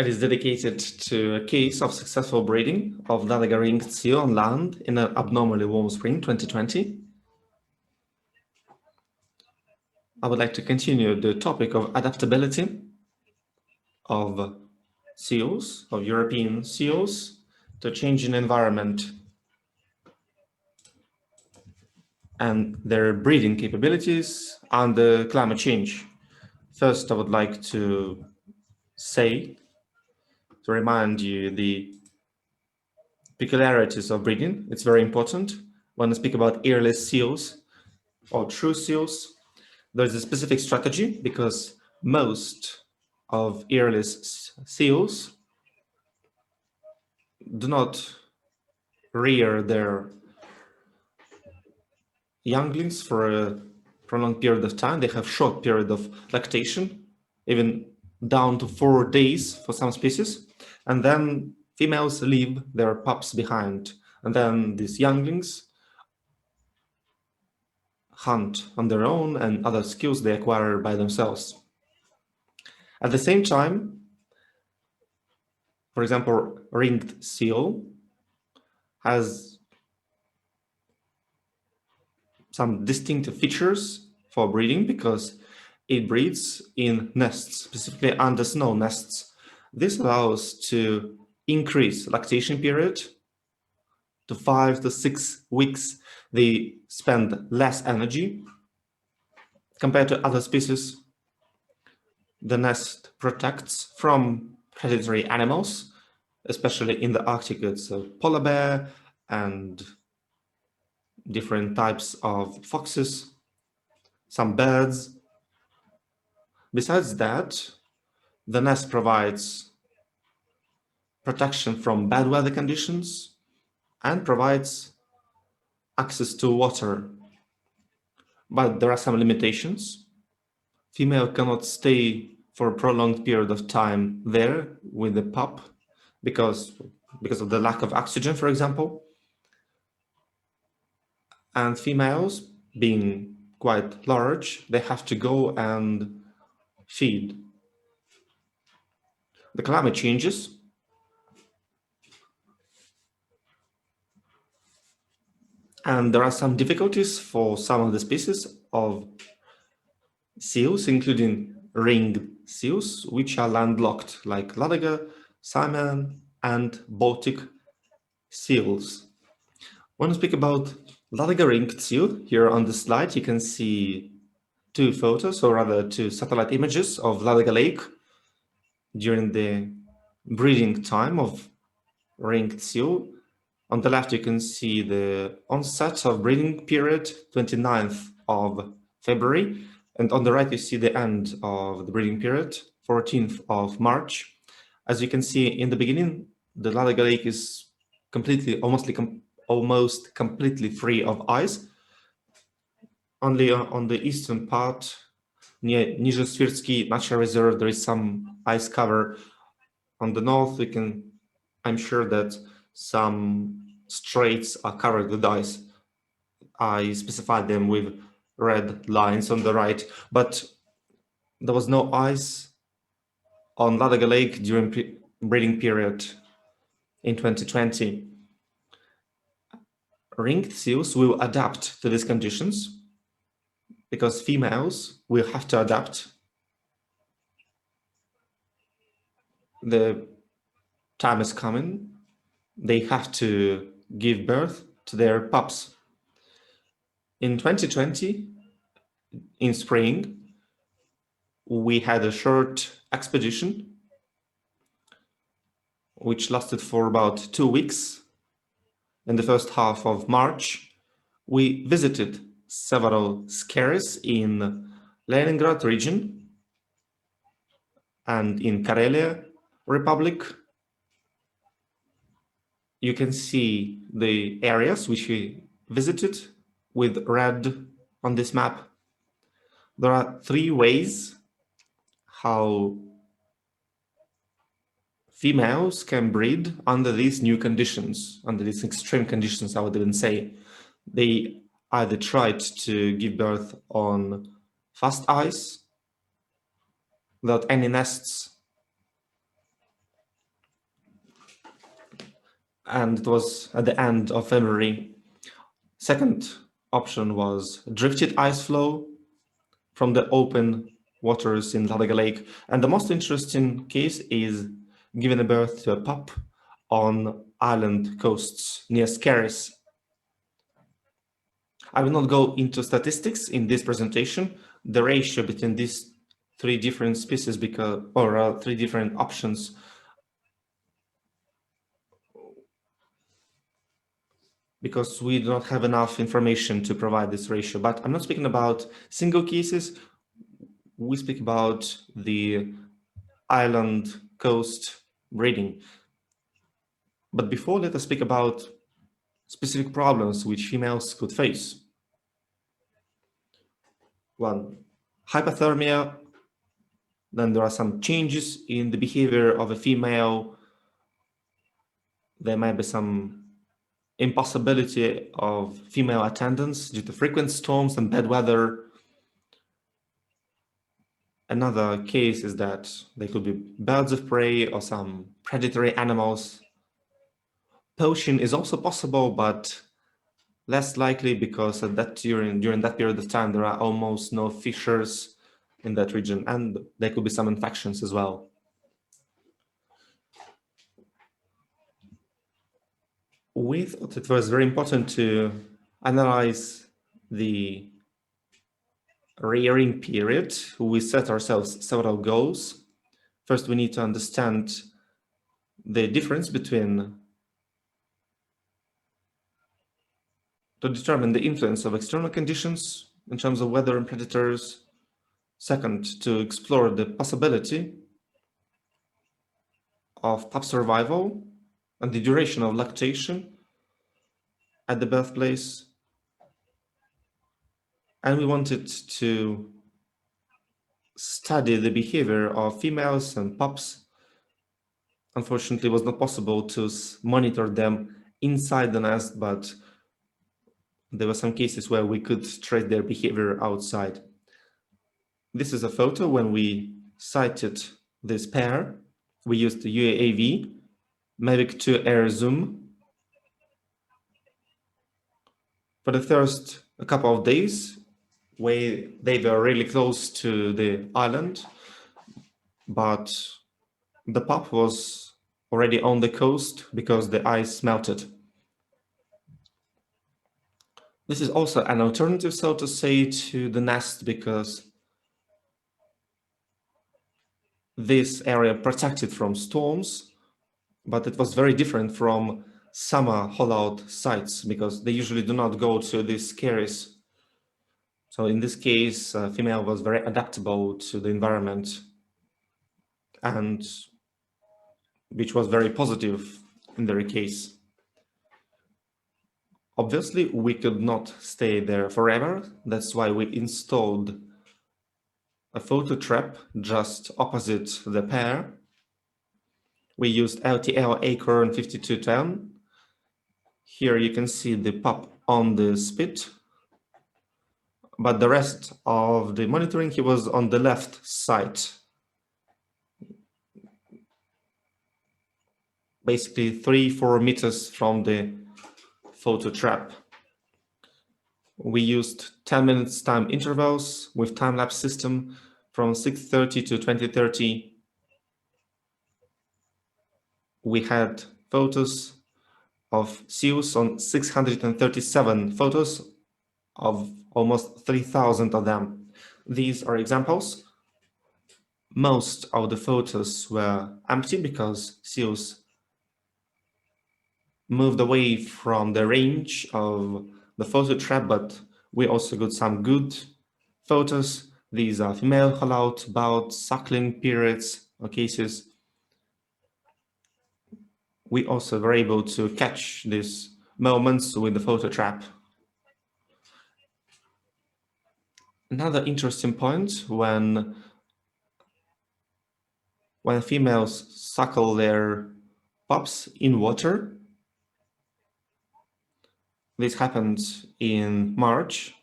It is dedicated to a case of successful breeding of ladder-ringed seal on land in an abnormally warm spring 2020. I would like to continue the topic of adaptability of seals, of European seals, to changing environment and their breeding capabilities under climate change. First, I would like to remind you the peculiarities of breeding. It's very important. When I speak about earless seals or true seals, there's a specific strategy because most of earless seals do not rear their younglings for a prolonged period of time. They have short period of lactation, even down to 4 days for some species. And then females leave their pups behind. And then these younglings hunt on their own and other skills they acquire by themselves. At the same time, for example, ringed seal has some distinctive features for breeding because it breeds in nests, specifically under snow nests. This allows to increase lactation period to 5 to 6 weeks. They spend less energy compared to other species. The nest protects from predatory animals, especially in the Arctic. It's a polar bear and different types of foxes, some birds. Besides that, the nest provides protection from bad weather conditions and provides access to water. But there are some limitations. Female cannot stay for a prolonged period of time there with the pup because of the lack of oxygen, for example. And females, being quite large, they have to go and feed. The climate changes. And there are some difficulties for some of the species of seals, including ringed seals, which are landlocked, like Ladoga, salmon, and Baltic seals. When we speak about Ladoga ringed seal, here on the slide, you can see 2 photos, or rather 2 satellite images of Ladoga Lake during the breeding time of ringed seal. On the left, you can see the onset of breeding period, 29th of February. And on the right, you see the end of the breeding period, 14th of March. As you can see in the beginning, the Ladoga Lake is almost completely free of ice. Only on the eastern part, near Nizhesvirsky Natural Reserve, there is some ice cover. On the north, I'm sure that some straits are covered with ice. I specified them with red lines on the right, but there was no ice on Ladoga Lake during breeding period in 2020. Ringed seals will adapt to these conditions because females will have to adapt. The time is coming. They have to give birth to their pups. In 2020, in spring, we had a short expedition which lasted for about 2 weeks. In the first half of March, we visited several skerries in Leningrad region and in Karelia Republic. You can see the areas which we visited with red on this map. There are 3 ways how females can breed under these new conditions, under these extreme conditions, I would even say. They either tried to give birth on fast ice without any nests, and it was at the end of February. Second option was drifted ice flow from the open waters in Ladoga Lake. And the most interesting case is giving birth to a pup on island coasts near Skerries. I will not go into statistics in this presentation. The ratio between these three different species three different options because we do not have enough information to provide this ratio. But I'm not speaking about single cases. We speak about the island coast breeding. But before, let us speak about specific problems which females could face. One, hypothermia. Then there are some changes in the behavior of a female. There might be some impossibility of female attendance due to frequent storms and bad weather. Another case is that they could be birds of prey or some predatory animals. Poaching is also possible, but less likely because during that period of time there are almost no fishers in that region, and there could be some infections as well. We thought it was very important to analyze the rearing period. We set ourselves several goals. First, we need to understand the difference between to determine the influence of external conditions in terms of weather and predators. Second, to explore the possibility of pup survival and the duration of lactation at the birthplace. And we wanted to study the behavior of females and pups. Unfortunately, it was not possible to monitor them inside the nest, but there were some cases where we could trace their behavior outside. This is a photo when we sighted this pair. We used the UAV, Mavic 2 Air Zoom. For the first couple of days, they were really close to the island, but the pup was already on the coast because the ice melted. This is also an alternative, so to say, to the nest because this area protected from storms, but it was very different from summer hollow sites because they usually do not go to these skerries. So in this case, female was very adaptable to the environment, and which was very positive in their case. Obviously, we could not stay there forever. That's why we installed a photo trap just opposite the pair. We used LTL Acorn 5210. Here you can see the pup on the spit, but the rest of the monitoring, he was on the left side. Basically 3-4 meters from the photo trap. We used 10 minutes time intervals with time-lapse system from 6:30 to 20:30. We had photos of seals on 637 photos of almost 3,000 of them. These are examples. Most of the photos were empty because seals moved away from the range of the photo trap, but we also got some good photos. These are female hollout, about suckling periods or cases. We also were able to catch these moments with the photo trap. Another interesting point, when females suckle their pups in water, this happened in March.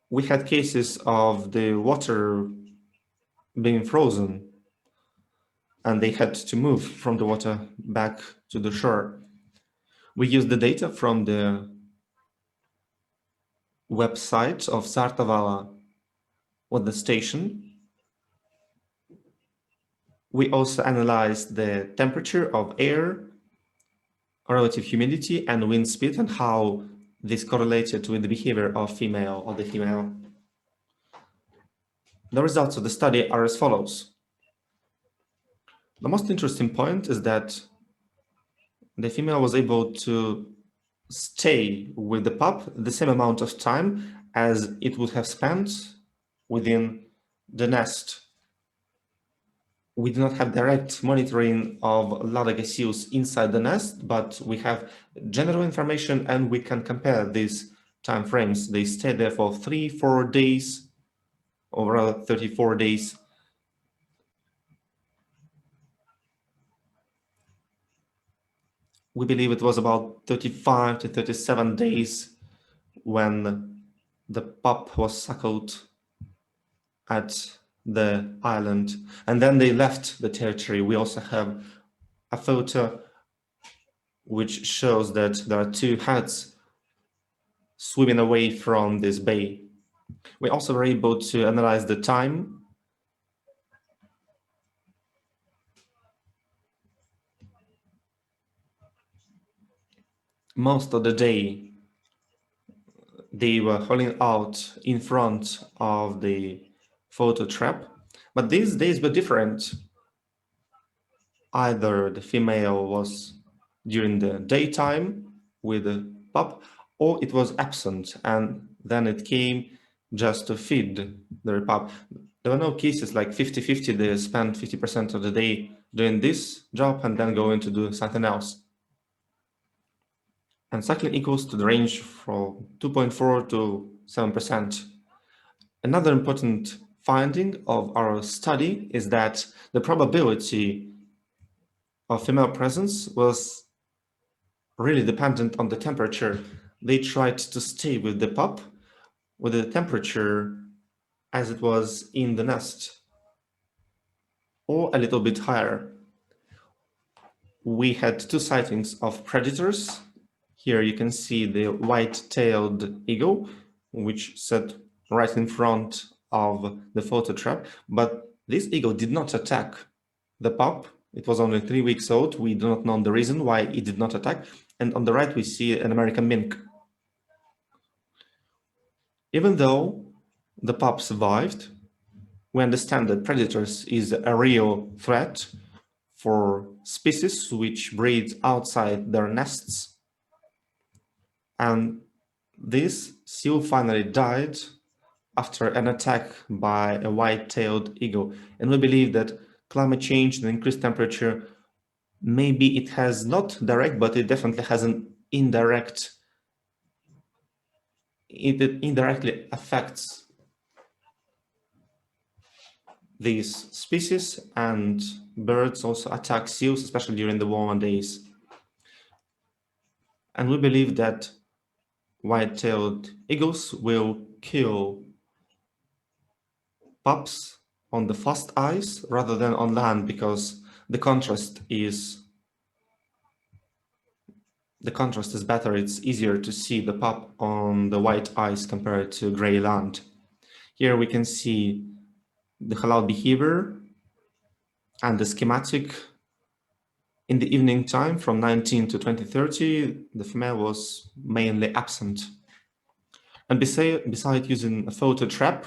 We had cases of the water being frozen, and they had to move from the water back to the shore. We used the data from the website of Sartovala weather station. We also analyzed the temperature of air, relative humidity, and wind speed, and how this correlated with the behavior of female or the female. The results of the study are as follows. The most interesting point is that the female was able to stay with the pup the same amount of time as it would have spent within the nest. We do not have direct monitoring of ladogensis inside the nest, but we have general information and we can compare these time frames. They stay there for 3-4 days, or rather 34 days. We believe it was about 35 to 37 days when the pup was suckled at the island, and then they left the territory. We also have a photo which shows that there are two heads swimming away from this bay. We also were able to analyze the time. Most of the day, they were hauling out in front of the photo trap, but these days were different. Either the female was during the daytime with the pup, or it was absent, and then it came just to feed the pup. There were no cases like 50-50, they spend 50% of the day doing this job and then going to do something else. And cycling equals to the range from 2.4 to 7%. Another important finding of our study is that the probability of female presence was really dependent on the temperature. They tried to stay with the pup with the temperature as it was in the nest, or a little bit higher. We had two sightings of predators. Here you can see the white-tailed eagle, which sat right in front of the photo trap, but this eagle did not attack the pup. It was only 3 weeks old. We do not know the reason why it did not attack. And on the right, we see an American mink. Even though the pup survived, we understand that predators is a real threat for species which breed outside their nests. And this seal finally died after an attack by a white-tailed eagle. And we believe that climate change and increased temperature, maybe it has not direct, but it definitely has an indirect, it indirectly affects these species, and birds also attack seals, especially during the warmer days. And we believe that white-tailed eagles will kill pups on the fast ice rather than on land, because the contrast is better. It's easier to see the pup on the white ice compared to gray land. Here we can see the halal behavior and the schematic. In the evening time from 19 to 2030, the female was mainly absent. And besides using a photo trap,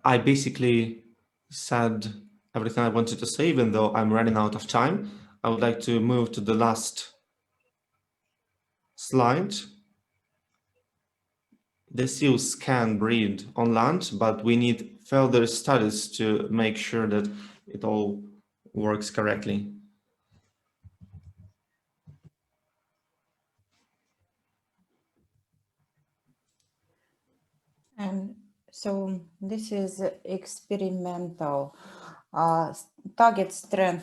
I basically said everything I wanted to say, even though I'm running out of time. I would like to move to the last slide. The seals can breed on land, but we need further studies to make sure that it all works correctly. And so this is experimental target strength